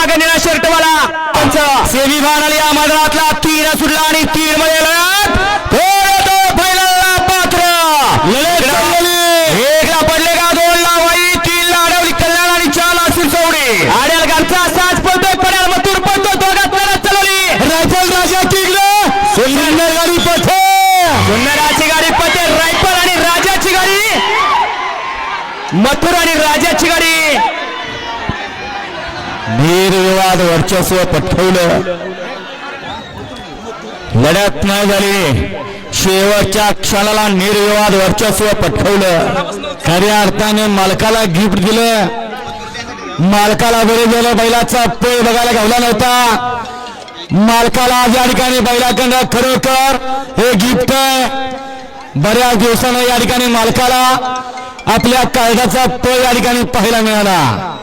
मागे निळा शर्ट वाला सेमी फायनल या मैदानातला 3 सुटला आणि 3 मध्ये लढत पहिला पात्र एकला पडले का 2 ला वाई 3 ला अडवली कल्याण आणि 4 ला सिरसवडी आडेल घरचा साज पडतोय पड्याल मथुर पडतो दोघात लढत चालवली रायफल राजा किंगला सुंदर गाडी पथे सुंदराची गाडी पथे रायफल आणि राजाची गाडी मथुर आणि राजाची गाडी निर्विवाद वर्चस्व पटवलं लढत नाही झाली शेवटच्या क्षणाला निर्विवाद वर्चस्व पटवलं खऱ्या अर्थाने मालकाला गिफ्ट दिलं मालकाला बरे झालं बैलाचा पळ बघायला गावला नव्हता मालकाला आज या ठिकाणी बैलाकडनं खरोखर हे गिफ्ट आहे बऱ्याच दिवसानं या ठिकाणी मालकाला आपल्या कायद्याचा पळ या ठिकाणी पाहायला मिळाला